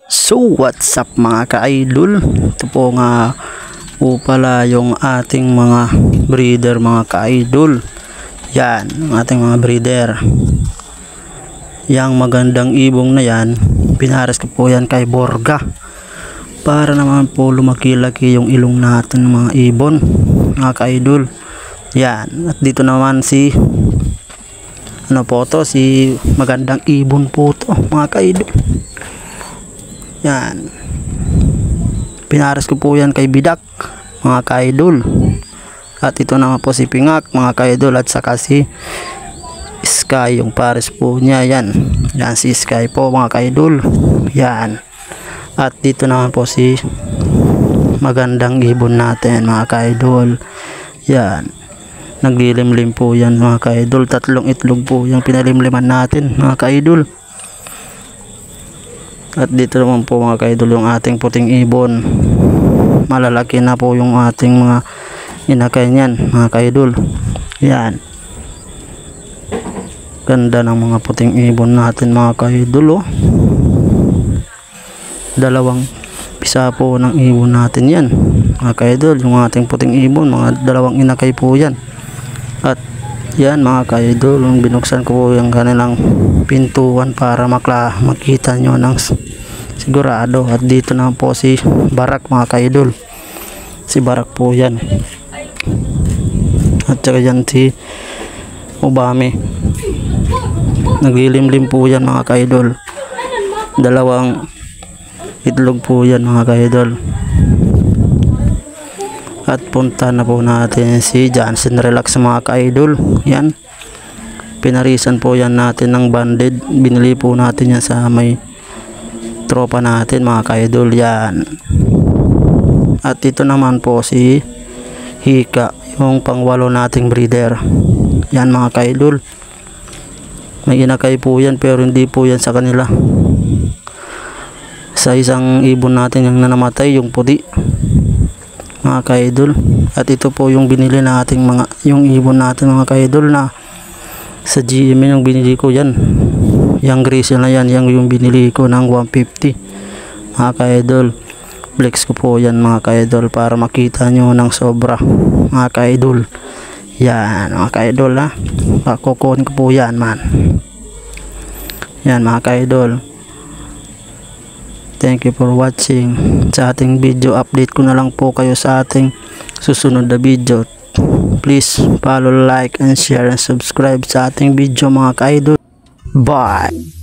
So what's up mga ka-idol, ito po nga po pala yung ating mga breeder mga ka-idol. Yan ang ating mga breeder. Yang magandang ibong na yan, pinares ko po yan kay Borga para naman po lumaki-laki yung ilong natin mga ibon mga ka-idol. Yan, at dito naman si si magandang ibon po to mga ka-idol. Yan, pinares ko po yan kay Bidak mga ka-idol. At ito naman po si Pingak mga ka-idol, at saka si Sky yung pares po niya. Yan si Sky po mga ka-idol. Yan, at dito naman po si magandang ibon natin mga ka-idol. Yan, naglilimlim po yan mga ka-idol. 3 itlog po yung pinalimliman natin mga ka-idol. At dito naman po mga ka-idol yung ating puting ibon. Malalaki na po yung ating mga inakay niyan mga ka-idol. Yan, ganda ng mga puting ibon natin mga ka-idol. Dalawang pisa po ng ibon natin yan mga ka-idol. Yung ating puting ibon, mga dalawang inakay po yan. At yan mga ka-idol, binuksan ko po yung kanilang pintuan para makita nyo ng sigurado. At dito na po si Barak mga ka-idol, si Barak po yan. At saka yan si Obame, naglilimlim po yan mga ka-idol. Dalawang itlog po yan mga ka-idol. At punta na po natin si Johnson Relax mga ka-idol. Yan, pinarisan po yan natin ng banded. Binili po natin yan sa may tropa natin mga ka-idol. Yan, at ito naman po si Hika, yung pang-8 nating breeder. Yan mga ka-idol, may inakay po yan pero hindi po yan sa kanila. Sa isang ibon natin yung nanamatay, yung puti mga ka-idol. At ito po yung binili nating yung ibon natin mga ka-idol, na sa GM yung binili ko yan. Yung grizzle na yan, yung binili ko ng 150 mga ka-idol. Flex ko po yan mga ka-idol para makita nyo ng sobra mga ka-idol. Yan mga ka-idol, kukunin ko po yan man. Yan mga ka-idol, thank you for watching sa ating video. Update ko na lang po kayo sa ating susunod na video. Please follow, like and share and subscribe sa ating video mga ka-idol. Bye.